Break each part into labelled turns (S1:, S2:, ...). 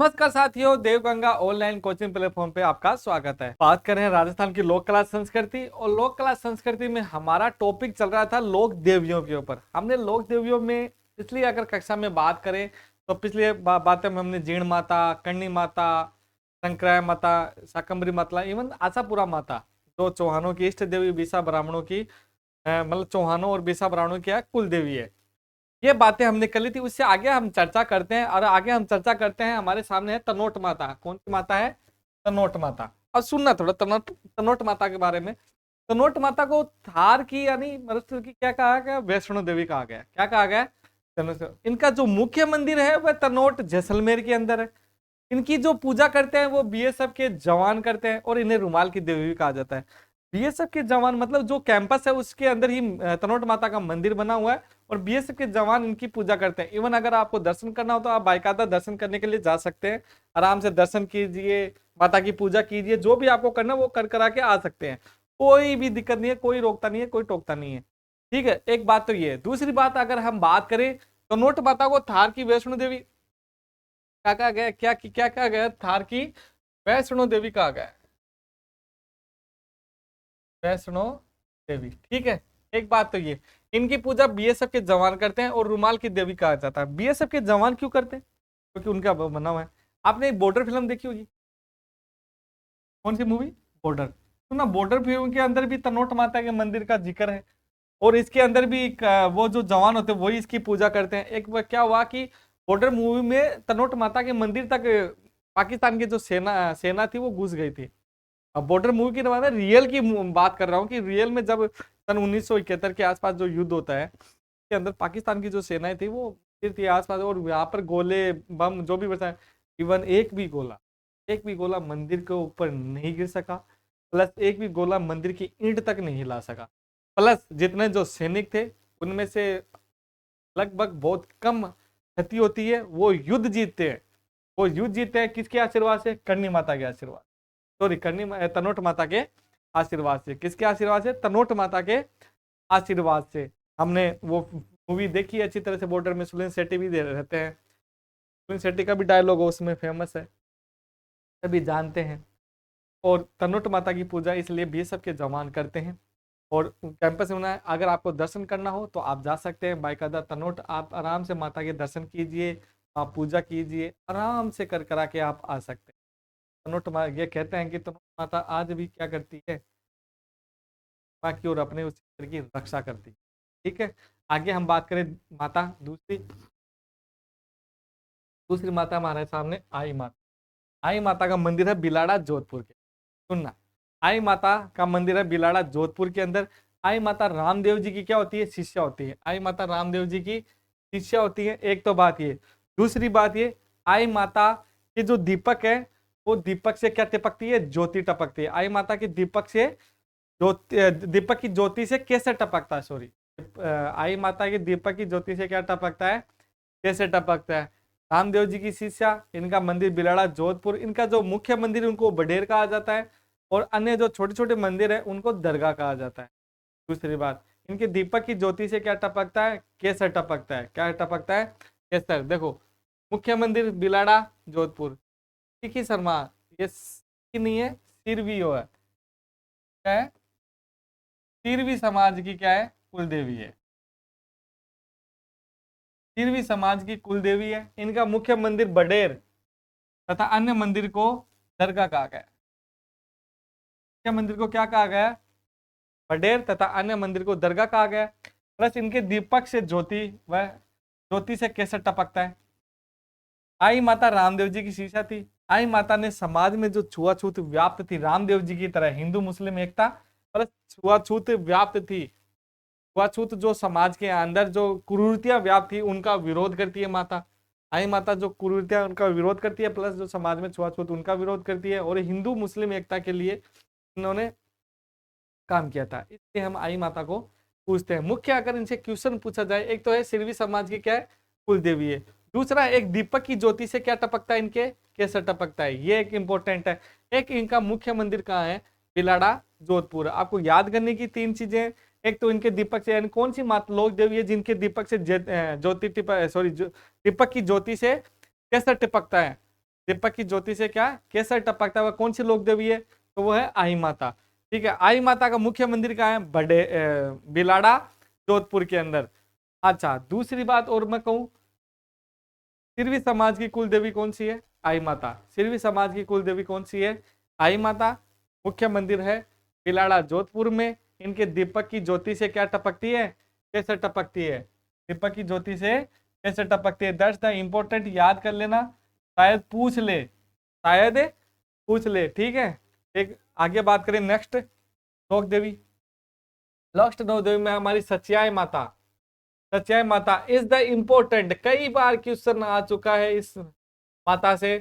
S1: नमस्कार साथियों, Devganga online coaching platform पे आपका स्वागत है। बात कर रहे हैं राजस्थान की लोक कला संस्कृति, और लोक कला संस्कृति में हमारा टॉपिक चल रहा था लोक देवियों के ऊपर। हमने लोक देवियों में पिछली अगर कक्षा में बात करें तो पिछले बातें में हमने जीण माता, कर्णी माता, संक्राय माता, शाकंभरी माता, इवन आशापुरा माता, जो चौहानों की इष्ट देवी, बीसा ब्राह्मणों की मतलब चौहानों और बीसा ब्राह्मणों की कुल देवी है। ये बातें हमने कर ली थी। उससे आगे हम चर्चा करते हैं, और आगे हम चर्चा करते हैं। हमारे सामने है तनोट माता। कौन सी माता है? तनोट माता। और सुनना थोड़ा तनोट माता के बारे में। तनोट माता को थार की यानी मरुस्थल की क्या कहा गया? वैष्णो देवी कहा गया। क्या कहा गया? इनका जो मुख्य मंदिर है वह तनोट जैसलमेर के अंदर है। इनकी जो पूजा करते हैं वो बीएसएफ के जवान करते हैं, और इन्हें रुमाल की देवी भी कहा जाता है। बीएसएफ के जवान मतलब जो कैंपस है उसके अंदर ही तनोट माता का मंदिर बना हुआ है, और बीएसएफ के जवान इनकी पूजा करते हैं। इवन अगर आपको दर्शन करना हो तो आप बाकायदा दर्शन करने के लिए जा सकते हैं। आराम से दर्शन कीजिए, माता की पूजा कीजिए, जो भी आपको करना है वो कर करा के आ सकते हैं। कोई भी दिक्कत नहीं है, कोई रोकता नहीं है, कोई टोकता नहीं है। ठीक है, एक बात तो ये है। दूसरी बात अगर हम बात करें तो तनोट माता को थार की वैष्णो देवी क्या कहा गया? क्या कहा गया? थार की वैष्णो देवी कहा गया। वैष्णो देवी, ठीक है। एक बात तो ये, इनकी पूजा बीएसएफ के जवान करते हैं, और रुमाल की देवी कहा जाता है। बीएसएफ के जवान क्यों करते हैं? क्योंकि उनका बना हुआ है। आपने एक बॉर्डर फिल्म देखी होगी। कौन सी मूवी? बॉर्डर। तो ना, बॉर्डर फिल्म के अंदर भी तनोट माता के मंदिर का जिक्र है, और इसके अंदर भी वो जो जवान होते हैं वही इसकी पूजा करते हैं। एक बार क्या हुआ कि बॉर्डर मूवी में तनोट माता के मंदिर तक पाकिस्तान की जो सेना थी वो घुस गई थी। अब बॉर्डर मूवी की बात है, रियल की बात कर रहा हूँ कि रियल में जब सन 1971 के आसपास जो युद्ध होता है, के अंदर पाकिस्तान की जो सेनाएं थी वो थी आसपास, और यहाँ पर गोले बम जो भी बरसाए, इवन एक भी गोला मंदिर के ऊपर नहीं गिर सका। प्लस एक भी गोला मंदिर की ईंट तक नहीं हिला सका। प्लस जितने जो सैनिक थे उनमें से लगभग बहुत कम क्षति होती है। वो युद्ध जीतते हैं। वो युद्ध जीतते हैं किसके आशीर्वाद से? कर्णी माता के आशीर्वाद, सॉरी तनोट माता के आशीर्वाद से। किसके आशीर्वाद से? तनोट माता के आशीर्वाद से। हमने वो मूवी देखी अच्छी तरह से। बॉर्डर में सुनील शेट्टी भी रहते हैं। सुनील शेट्टी का भी डायलॉग उसमें फेमस है, सभी जानते हैं। और तनोट माता की पूजा इसलिए बीएसएफ के जवान करते हैं, और कैंपस में होना है। अगर आपको दर्शन करना हो तो आप जा सकते हैं बाकायदा तनोट। आप आराम से माता के दर्शन कीजिए, आप पूजा कीजिए, आराम से कर करा के आप आ सकते हैं। तनोट माता, ये कहते हैं कि तनोट माता आज भी क्या करती है? माँ की और अपने उस क्षेत्र की रक्षा करती है। ठीक है, आगे हम बात करें माता दूसरी दूसरी माता हमारे सामने आई माता। आई माता का मंदिर है बिलाड़ा जोधपुर के। सुनना, आई माता का मंदिर है बिलाड़ा जोधपुर के अंदर। आई माता रामदेव जी की क्या होती है? शिष्या होती है। आई माता रामदेव जी की शिष्या होती है। एक तो बात ये। दूसरी बात ये, आई माता के जो दीपक है वो दीपक से क्या टपकती है? ज्योति टपकती है। आई माता के दीपक से दीपक की ज्योति से कैसे टपकता है? सॉरी, आई माता के दीपक की ज्योति से क्या टपकता है? कैसे टपकता है? रामदेव जी की शिष्या, इनका मंदिर बिलाड़ा जोधपुर। इनका जो मुख्य मंदिर उनको बडेर कहा जाता है, और अन्य जो छोटे छोटे मंदिर है उनको दरगाह कहा जाता है। दूसरी बात, इनके दीपक की ज्योति से क्या टपकता है? केसर टपकता है। क्या टपकता है? केसर। देखो, मुख्य मंदिर बिलाड़ा जोधपुर। सिखी शर्मा, ये नहीं है, सिरवियो है। क्या है? सिरवी समाज की क्या है? कुलदेवी है। सिरवी समाज की कुलदेवी है। इनका मुख्य मंदिर बडेर तथा अन्य मंदिर को दरगाह कहा गया। मुख्य मंदिर को क्या कहा गया? बडेर तथा अन्य मंदिर को दरगाह कहा गया। प्लस इनके दीपक से ज्योति, वह ज्योति से कैसे टपकता है? आई माता रामदेव जी की शिष्या थी। आई माता ने समाज में जो छुआछूत व्याप्त थी, रामदेव जी की तरह हिंदू मुस्लिम एकता, प्लस छुआछूत व्याप्त थी। छुआछूत जो समाज के अंदर जो कुरीतियां व्याप्त थी उनका विरोध करती है माता। आई माता जो कुरीतियां उनका विरोध करती है, प्लस जो समाज में छुआछूत उनका विरोध करती है, और हिंदू मुस्लिम एकता के लिए इन्होंने काम किया था। इसलिए हम आई माता को पूछते हैं। मुख्य अगर इनसे क्वेश्चन पूछा जाए, एक तो है सिरवी समाज की क्या है? कुल देवी है। दूसरा, एक दीपक की ज्योति से क्या टपकता है? इनके कैसे टपकता है? ये एक इंपॉर्टेंट है। एक इनका मुख्य मंदिर कहाँ है? बिलाड़ा जोधपुर। आपको याद करने की तीन चीजें। एक तो इनके दीपक से, यानी कौन सी माता लोक देवी है जिनके दीपक से ज्योति दीपक की ज्योति से कैसे टपकता है? दीपक की ज्योति से क्या केसर टपकता है, वह कौन सी लोक देवी है? तो वो है आई माता। ठीक है, आई माता का मुख्य मंदिर कहाँ है? बड़े बिलाड़ा जोधपुर के अंदर। अच्छा, दूसरी बात और मैं कहूं, सिरवी समाज की कुल देवी कौन सी है? आई माता। सिरवी समाज की कुल देवी कौन सी है? आई माता। मुख्य मंदिर है बिलाड़ा जोधपुर में। इनके दीपक की ज्योति से क्या टपकती है? कैसे टपकती है? दीपक की ज्योति से कैसे टपकती है? दैट्स द इंपॉर्टेंट, याद कर लेना, शायद पूछ ले, शायद पूछ ले। ठीक है, एक आगे बात करें नेक्स्ट लोक देवी। नेक्स्ट लोक देवी में हमारी सच्याई माता। सच्याई माता इज द इम्पोर्टेंट, कई बार क्वेश्चन आ चुका है इस माता से।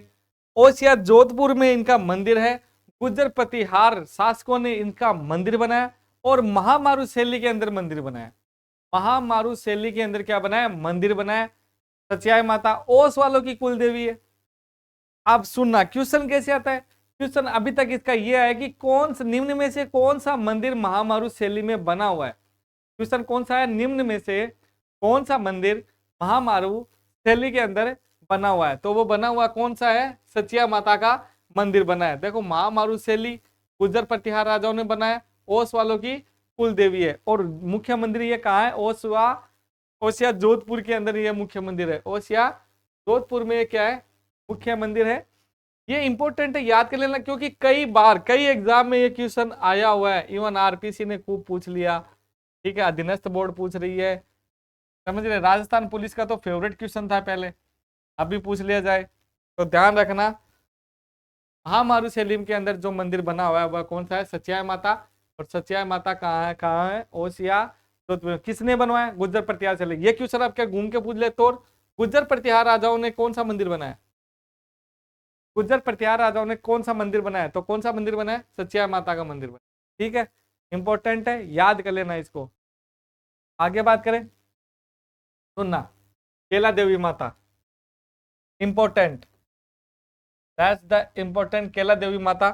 S1: ओसिया जोधपुर में इनका मंदिर है। गुर्जर प्रतिहार शासकों ने इनका मंदिर बनाया और महामारू शैली के अंदर मंदिर बनाया। महामारू शैली के अंदर क्या बनाया? मंदिर बनाया। सच्याई माता ओस वालों की कुल देवी है। अब सुनना क्वेश्चन कैसे आता है। क्वेश्चन अभी तक इसका यह है कि कौन सा निम्न में से कौन सा मंदिर महामारू शैली में बना हुआ है। क्वेश्चन कौन सा है? निम्न में से कौन सा मंदिर महामारू शैली के अंदर बना हुआ है? तो वो बना हुआ कौन सा है? सचिया माता का मंदिर बना है। देखो, महामारू शैली गुर्जर प्रतिहार राजाओं ने बनाया, ओस वालों की कुल देवी है। और मुख्य मंदिर ये कहाँ है? ओसिया जोधपुर के अंदर ये मुख्य मंदिर है। ओसिया जोधपुर में क्या है? मुख्य मंदिर है। ये इंपॉर्टेंट है, याद कर लेना, क्योंकि कई बार कई एग्जाम में ये क्वेश्चन आया हुआ है। इवन आरपीसी ने खूब पूछ लिया। ठीक है, अधीनस्थ बोर्ड पूछ रही है, समझ रहे। राजस्थान पुलिस का तो फेवरेट क्वेश्चन था पहले, अभी पूछ लिया जाए तो ध्यान रखना। महामारू सैलीम के अंदर जो मंदिर बना हुआ है वह कौन सा है? सच्याई माता। और सच्याई माता कहाँ है? कहाँ है? ओसिया। तो किसने बनवाया? गुर्जर प्रतिहार से। ये क्वेश्चन आप क्या घूम के पूछ ले तो, गुर्जर प्रतिहार राजाओं ने कौन सा मंदिर बनाया? गुर्जर प्रतिहार राजाओं ने कौन सा मंदिर बनाया? तो कौन सा मंदिर बनाया? सच्याई माता का मंदिर बनाया। ठीक है, इंपॉर्टेंट है, याद कर लेना इसको। आगे बात करें, सुनना, केला देवी माता, इंपॉर्टेंट, दैट्स द इंपॉर्टेंट। केला देवी माता,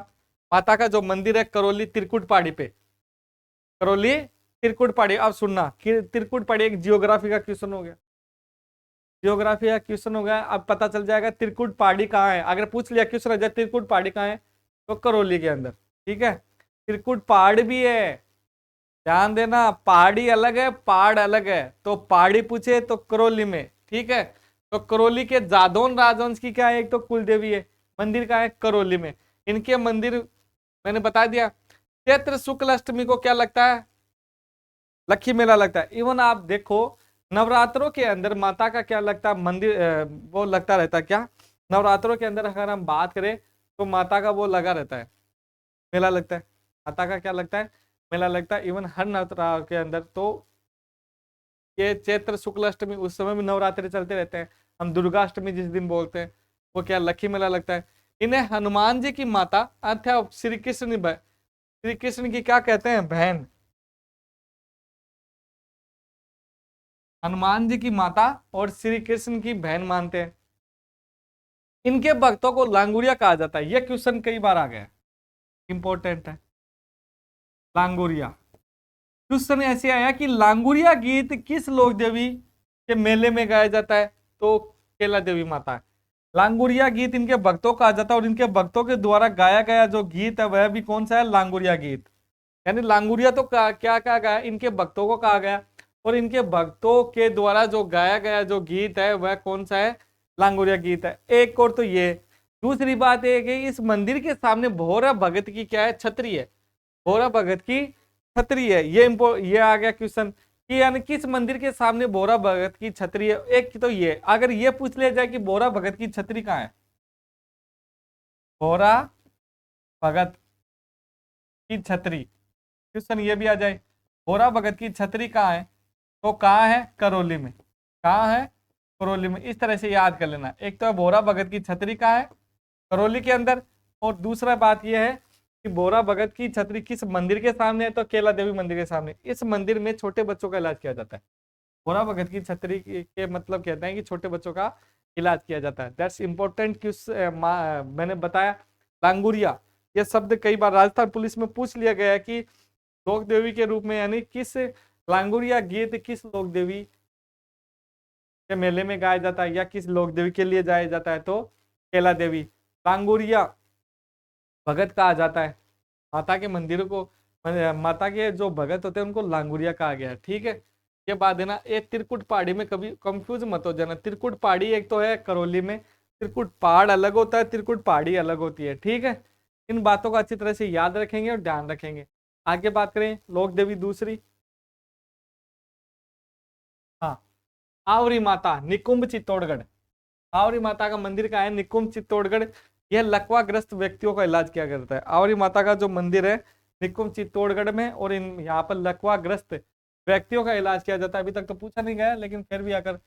S1: माता का जो मंदिर है करौली त्रिकुट पहाड़ी पे, करौली त्रिकुट पहाड़ी। अब सुनना, त्रिकुट पहाड़ी एक जियोग्राफी का क्वेश्चन हो गया, जियोग्राफी का क्वेश्चन हो गया। अब पता चल जाएगा त्रिकुट पहाड़ी कहाँ है। अगर पूछ लिया क्वेश्चन है त्रिकुट पहाड़ी कहाँ है, तो करौली के अंदर। ठीक है, त्रिकुट पहाड़ भी है, ध्यान देना, पहाड़ी अलग है, पहाड़ अलग है। तो पहाड़ी पूछे तो करौली में। ठीक है, तो करौली के जादौन राजवंश की क्या है? एक तो कुल देवी है, मंदिर का है करौली में। इनके मंदिर मैंने बता दिया। चैत्र शुक्ल अष्टमी को क्या लगता है? लक्ष्मी मेला लगता है। इवन आप देखो नवरात्रों के अंदर माता का क्या लगता है? मंदिर वो लगता रहता है क्या? नवरात्रों के अंदर अगर हम बात करें तो माता का वो लगा रहता है, मेला लगता है। माता का क्या लगता है? मेला लगता है। इवन हर नवरात्र के अंदर तो ये चैत्र शुक्ल अष्टमी उस समय भी नवरात्रि चलते रहते हैं। हम दुर्गाष्टमी जिस दिन बोलते हैं वो क्या लक्ष्मी मेला लगता है। इन्हें हनुमान जी की माता अर्थात श्री कृष्ण की क्या कहते हैं? बहन। हनुमान जी की माता और श्री कृष्ण की बहन मानते हैं। इनके भक्तों को लांगुरिया कहा जाता है। यह क्वेश्चन कई बार आ गया, इंपॉर्टेंट है। लांगुरिया क्वेश्चन ऐसे आया कि लांगुरिया गीत किस लोक देवी के मेले में गाया जाता है? तो केला देवी माता है। लांगुरिया गीत इनके भक्तों का आ जाता है और इनके भक्तों के द्वारा गाया गया जो गीत है वह भी कौन सा है? लांगुरिया गीत। यानी लांगुरिया तो क्या कहा गया? इनके भक्तों को कहा गया, और इनके भक्तों के द्वारा जो गाया गया जो गीत है वह कौन सा है? लांगुरिया गीत है। एक और तो ये, दूसरी बात है कि इस मंदिर के सामने भोरा भगत की क्या है? छतरी है। भोरा भगत की छतरी है। ये आ गया क्वेश्चन कि यानी किस मंदिर के सामने भोरा भगत की छतरी है। एक तो ये, अगर ये पूछ लिया जाए कि भोरा भगत की छतरी कहाँ है, भोरा भगत की छतरी, क्वेश्चन ये भी आ जाए भोरा भगत की छतरी कहाँ है, तो कहाँ है? करौली में। कहाँ है? करौली में। इस तरह से याद कर लेना। एक तो भोरा भगत की छतरी कहाँ है? करौली के अंदर। और दूसरा बात यह है कि भोरा भगत की छतरी किस मंदिर के सामने है, तो केला देवी मंदिर के सामने। इस मंदिर में छोटे बच्चों का इलाज किया जाता है। भोरा भगत की छतरी के मतलब कहते हैं कि छोटे बच्चों का इलाज किया जाता है। That's important. मैंने बताया लांगुरिया, यह शब्द कई बार राजस्थान पुलिस में पूछ लिया गया है कि लोक देवी के रूप में, यानी किस लांगुरिया गीत किस लोक देवी के मेले में गाया जाता है या किस लोक देवी के लिए गाया जाता है, तो केला देवी। लांगुरिया भगत कहा जाता है। माता के मंदिर को, माता के जो भगत होते हैं उनको लांगुरिया कहा गया है। ठीक है, ये बात है ना। ये त्रिकुट पहाड़ी में कभी कंफ्यूज मत हो जाना। त्रिकुट पहाड़ी एक तो है करौली में, त्रिकुट पहाड़ अलग होता है, त्रिकुट पहाड़ी अलग होती है। ठीक है, इन बातों को अच्छी तरह से याद रखेंगे और ध्यान रखेंगे। आगे बात करें लोक देवी दूसरी, हाँ, आवरी माता निकुंभ चित्तौड़गढ़। आवरी माता का मंदिर का है निकुंभ चित्तौड़गढ़। यह लकवाग्रस्त व्यक्तियों का इलाज किया करता है। आवरी माता का जो मंदिर है निकुंभ चित्तौड़गढ़ में, और इन यहाँ पर लकवाग्रस्त व्यक्तियों का इलाज किया जाता है। अभी तक तो पूछा नहीं गया, लेकिन फिर भी अगर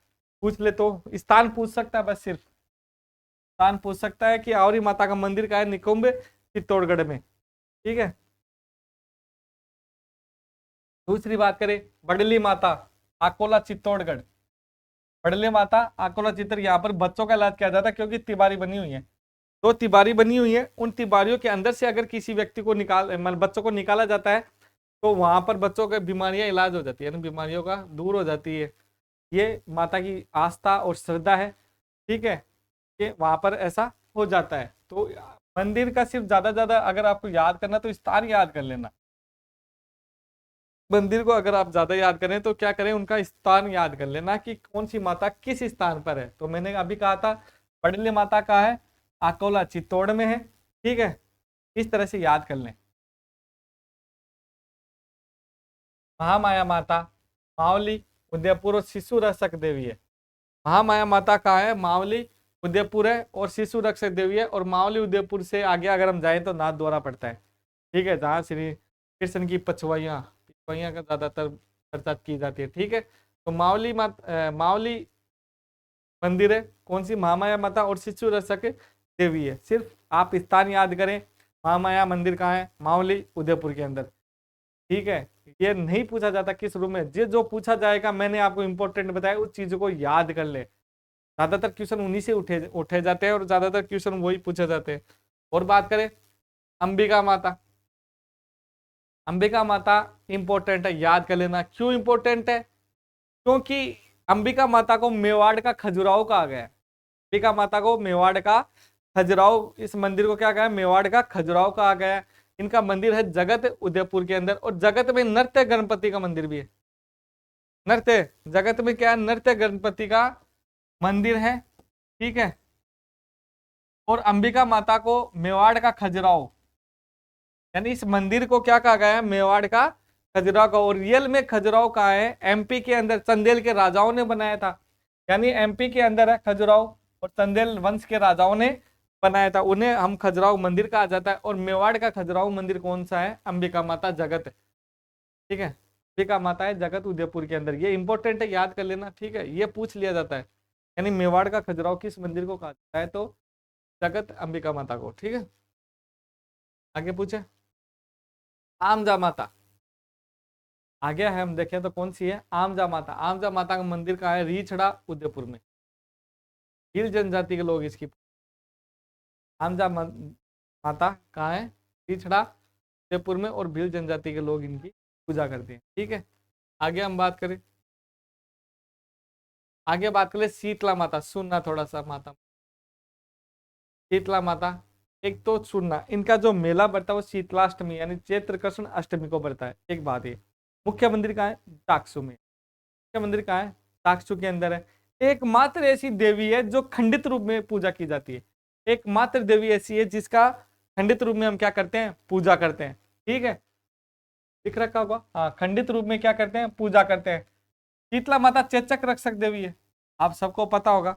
S1: पूछ ले तो स्थान पूछ सकता है, बस सिर्फ स्थान पूछ सकता है कि आवरी माता का मंदिर का है निकुंभ चित्तौड़गढ़ में। ठीक है, दूसरी बात करें बडली माता अकोला चित्तौड़गढ़। बडली माता अकोला चित्तर, यहाँ पर बच्चों का इलाज किया जाता है क्योंकि तिबारी बनी हुई है। दो तिबारी बनी हुई है, उन तिबारियों के अंदर से अगर किसी व्यक्ति को मतलब बच्चों को निकाला जाता है तो वहां पर बच्चों की बीमारियां इलाज हो जाती है, यानी बीमारियों का दूर हो जाती है। ये माता की आस्था और श्रद्धा है। ठीक है, कि वहां पर ऐसा हो जाता है। तो मंदिर का सिर्फ ज्यादा ज्यादा अगर आपको याद करना तो स्थान याद कर लेना। मंदिर को अगर आप ज्यादा याद करें तो क्या करें, उनका स्थान याद कर लेना कि कौन सी माता किस स्थान पर है। तो मैंने अभी कहा था बडली माता का है अकोला चित्तौड़ में है। ठीक है, इस तरह से याद कर लें। महामाया माता मावली उदयपुर और शिशु रक्षक देवी है। महामाया माता का है मावली उदयपुर है और शिशु रक्षक देवी है। और मावली उदयपुर से आगे अगर हम जाएं तो नाथ द्वारा पड़ता है। ठीक है, जहाँ श्री कृष्ण की पछुआइयाँ पिछवाइयाँ का ज्यादातर चर्चा की जाती है। ठीक है, तो मावली मंदिर है कौन सी, महामाया माता और शिशु रक्षक देवी है। सिर्फ आप स्थान याद करें, महामाया मंदिर कहाँ है, मावली उदयपुर के अंदर। ठीक है, ये नहीं पूछा जाता किस रूम में, जो पूछा जाएगा मैंने आपको इंपॉर्टेंट बताया उस चीज को याद कर ले। ज्यादातर क्वेश्चन उन्हीं से उठे उठे जाते हैं और ज्यादातर क्वेश्चन वही पूछे जाते हैं। और बात करें अंबिका माता, अंबिका माता इंपॉर्टेंट है, याद कर लेना। क्यों इंपॉर्टेंट है, क्योंकि अंबिका माता को मेवाड़ का खजुराहो कहा गया है। अंबिका माता को मेवाड़ का खजुराहो, इस मंदिर को क्या कहा है, मेवाड़ का खजुराहो कहा गया है। इनका मंदिर है जगत उदयपुर के अंदर, और जगत में नृत्य गणपति का मंदिर भी है। नृत्य जगत में क्या है, नृत्य गणपति का मंदिर है। ठीक है, और अंबिका माता को मेवाड़ का खजुराहो, यानी इस मंदिर को क्या कहा गया है, मेवाड़ का खजुराहो का। और रियल में खजुराहो कहाँ है, एमपी के अंदर चंदेल के राजाओं ने बनाया था। यानी एमपी के अंदर है खजुराहो, और चंदेल वंश के राजाओं ने बनाया था, उन्हें हम खजुराहो मंदिर कहा जाता है। और मेवाड़ का खजुराहो मंदिर कौन सा है, अंबिका माता जगत। ठीक है, अंबिका माता है जगत उदयपुर के अंदर। ये इंपॉर्टेंट है, याद कर लेना। ठीक है, ये पूछ लिया जाता है, यानी मेवाड़ का खजुराहो किस मंदिर को कहा जाता है, तो जगत अंबिका माता को। ठीक है, आगे पूछे आमजा माता। आगे है हम देखें तो कौन सी है, आमजा माता। आमजा माता का मंदिर कहाँ है, रीछड़ा उदयपुर में। भील जनजाति के लोग इसकी, आमजा माता कहाँ है, रीछड़ा उदयपुर में, और भील जनजाति के लोग इनकी पूजा करते हैं। ठीक है, आगे हम बात करें, आगे बात करें शीतला माता। सुनना थोड़ा सा माता, शीतला माता एक तो सुनना, इनका जो मेला बढ़ता है वो शीतलाष्टमी यानी चैत्र कृष्ण अष्टमी को बढ़ता है। एक बात ये, मुख्य मंदिर कहाँ है, टाकसू में। मुख्य मंदिर कहाँ है, टाकसू के अंदर है। एकमात्र ऐसी देवी है जो खंडित रूप में पूजा की जाती है। एकमात्र देवी ऐसी है जिसका खंडित रूप में हम क्या करते हैं, पूजा करते हैं। ठीक है, दिख रखा होगा, हाँ, खंडित रूप में क्या करते हैं, पूजा करते हैं। शीतला माता चेचक रक्षक देवी है, आप सबको पता होगा।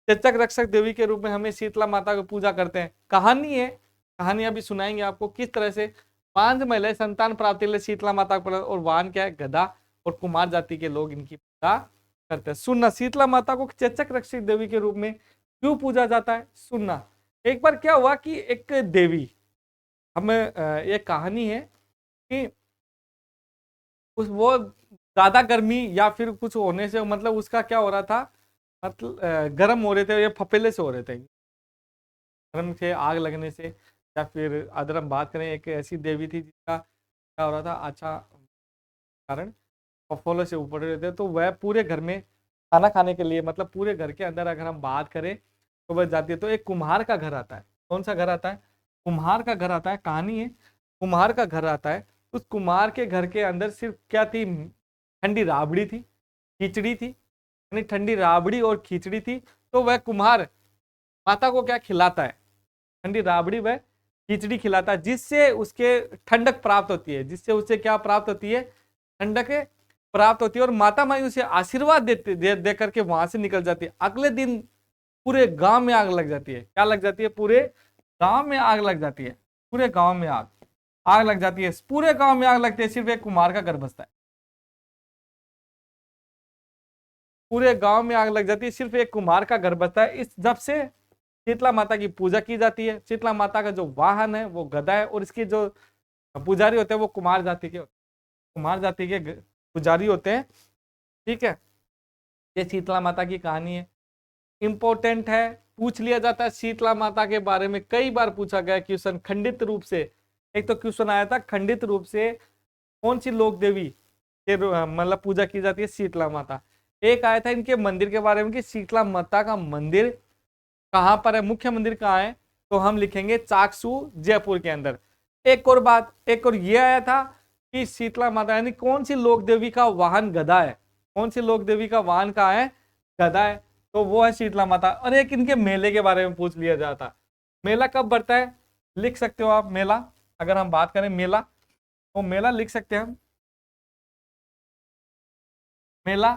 S1: चेचक रक्षक देवी के रूप में हमें शीतला माता की पूजा करते हैं। कहानी है, कहानी अभी सुनाएंगे आपको किस तरह से 5 महिलाएं संतान प्राप्ति के लिए शीतला माता को, और वाहन क्या है, गधा, और कुमार जाति के लोग इनकी पूजा करते हैं। सुनना, शीतला माता को चेचक रक्षक देवी के रूप में क्यों पूजा जाता है, सुनना। एक बार क्या हुआ कि एक देवी, हमें एक कहानी है कि उस वो ज्यादा गर्मी या फिर कुछ होने से, मतलब उसका क्या हो रहा था, मतलब गर्म हो रहे थे या फपेले से हो रहे थे, गर्म से आग लगने से, या फिर अगर हम बात करें एक ऐसी देवी थी जिसका क्या हो रहा था, अच्छा कारण फफोले से ऊपर रहे थे, तो वह पूरे घर में खाना खाने के लिए, मतलब पूरे घर के अंदर अगर हम बात करें तो वह जाती है। तो एक कुम्हार का घर आता है, कौन सा घर आता है? कुम्हार का घर आता है। कहानी है, कुम्हार का घर आता है। उस कुम्हार के घर के अंदर सिर्फ क्या थी? ठंडी राबड़ी थी, खिचड़ी थी, यानी ठंडी राबड़ी और खिचड़ी थी। तो वह कुम्हार माता को क्या खिलाता है? ठंडी राबड़ी वह खिचड़ी खिलाता है, जिससे उसके ठंडक प्राप्त होती है। जिससे उसे क्या प्राप्त होती है? ठंडक प्राप्त होती है। और माता माई उसे आशीर्वाद दे करके वहां से निकल जाती है। अगले दिन पूरे गांव में आग लग जाती है। क्या लग जाती है? पूरे गांव में आग लग जाती है। पूरे गांव में आग आग लग जाती है। पूरे गांव में आग लगती है, सिर्फ एक कुमार का घर बसता है। पूरे गांव में आग लग जाती है, सिर्फ एक कुम्हार का घर बचता है। इस जब से शीतला माता की पूजा की जाती है। शीतला माता का जो वाहन है वो गदा है, और इसके जो पुजारी होते हैं वो कुमार जाति के पुजारी होते हैं। ठीक है, ये शीतला माता की कहानी है, इंपॉर्टेंट है, पूछ लिया जाता है। शीतला माता के बारे में कई बार पूछा गया क्वेश्चन खंडित रूप से। एक तो क्वेश्चन आया था खंडित रूप से, कौन सी लोक देवी के मतलब पूजा की जाती है? शीतला माता। एक आया था इनके मंदिर के बारे में कि शीतला माता का मंदिर कहां पर है, मुख्य मंदिर कहाँ है? तो हम लिखेंगे चाकसू, जयपुर के अंदर। एक और बात, एक और ये आया था कि शीतला माता यानी कौन सी लोक देवी का वाहन गदा है? कौन सी लोक देवी का वाहन कहाँ है? गदा है। तो वो है शीतला माता। और एक इनके मेले के बारे में पूछ लिया जाता। मेला कब बढ़ता है? लिख सकते हो आप मेला। अगर हम बात करें मेला, तो मेला लिख सकते हैं हम। मेला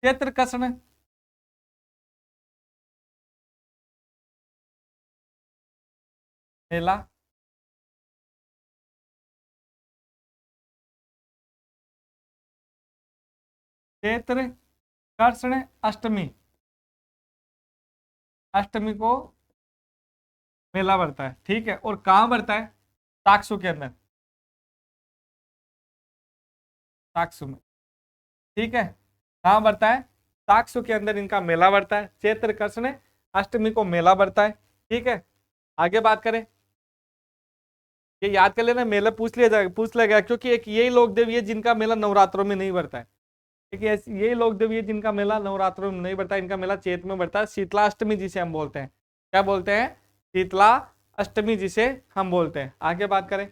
S1: चैत्र कृष्ण, मेला चैत्र कृष्ण अष्टमी, अष्टमी को मेला बढ़ता है। ठीक है, और कहाँ बढ़ता है? साक्सू के अंदर, साक्सू में। ठीक है, कहाँ बढ़ता है? साक्सू के अंदर इनका मेला बढ़ता है। चैत्र कृष्ण अष्टमी को मेला बढ़ता है। ठीक है, आगे बात करें। ये याद कर लेना, मेला पूछ लिया गया, क्योंकि एक यही लोक देवी है जिनका मेला नवरात्रों में नहीं बढ़ता है। ठीक है, यही लोक देवी है जिनका मेला नवरात्रों में नहीं बढ़ता है। इनका मेला चैत्र में बढ़ता है, शीतला अष्टमी जिसे हम बोलते हैं। क्या बोलते हैं? शीतला अष्टमी जिसे हम बोलते हैं। आगे बात करें।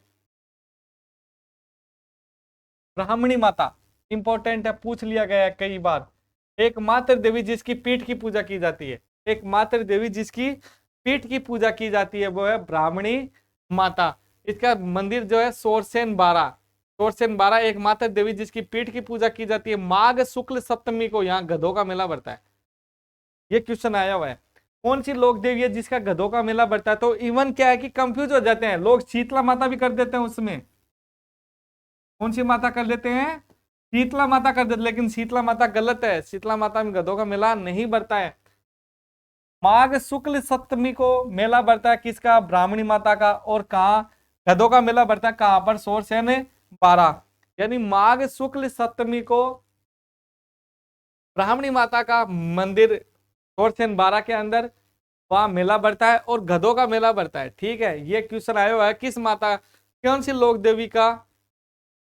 S1: ब्राह्मणी माता इंपॉर्टेंट है, पूछ लिया गया है कई बार। एकमात्र देवी जिसकी पीठ की पूजा की जाती है, एकमात्र देवी जिसकी पीठ की पूजा की जाती है, वो है ब्राह्मणी माता। इसका मंदिर जो है सोरसेन बारा, सोरसेन बारा एकमात्र देवी जिसकी पीठ की पूजा की जाती है। माघ शुक्ल सप्तमी को यहाँ गधों का मेला बढ़ता है। ये क्वेश्चन आया हुआ है, कौन सी लोक देवी है जिसका गधों का मेला बढ़ता है? तो इवन क्या है कि कंफ्यूज हो जाते हैं लोग, शीतला माता भी कर देते हैं उसमें। कौन सी माता कर देते हैं? शीतला माता कर देते, लेकिन शीतला माता गलत है। शीतला माता में गधों का मेला नहीं बढ़ता है। माघ शुक्ल सप्तमी को मेला बढ़ता है किसका? ब्राह्मणी माता का। और कहा गधों का मेला बढ़ता है? कहां पर? सोरसेन बारा। यानी माघ शुक्ल सप्तमी को ब्राह्मणी माता का मंदिर सोरसेन बारा के अंदर वहां मेला बढ़ता है, और गधों का मेला बढ़ता है। ठीक है, ये क्वेश्चन आया हुआ है किस माता, कौन सी लोक देवी का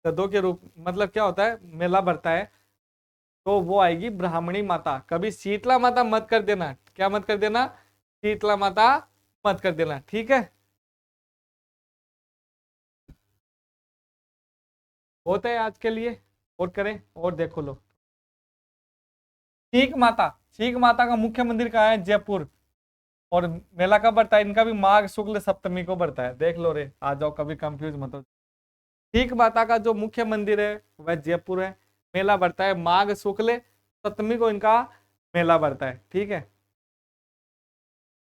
S1: गधों के रूप मतलब क्या होता है मेला बढ़ता है? तो वो आएगी ब्राह्मणी माता। कभी शीतला माता मत कर देना। क्या मत कर देना? शीतला माता मत कर देना। ठीक है, होता है आज के लिए। और करें और देखो लो, चीक माता, चीक माता का मुख्य मंदिर कहाँ है? जयपुर। और मेला कब बढ़ता है इनका? भी माघ शुक्ल सप्तमी को बढ़ता है। देख लो रे, आ जाओ, कभी कंफ्यूज मत हो। चीक माता का जो मुख्य मंदिर है वह जयपुर है। मेला बढ़ता है माघ शुक्ल सप्तमी को, इनका मेला बढ़ता है। ठीक है,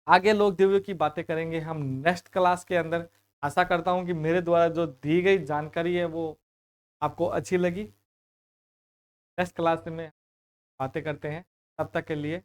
S1: आगे लोक देवियों की बातें करेंगे हम नेक्स्ट क्लास के अंदर। आशा करता हूं कि मेरे द्वारा जो दी गई जानकारी है वो आपको अच्छी लगी। नेक्स्ट क्लास में बातें करते हैं, तब तक के लिए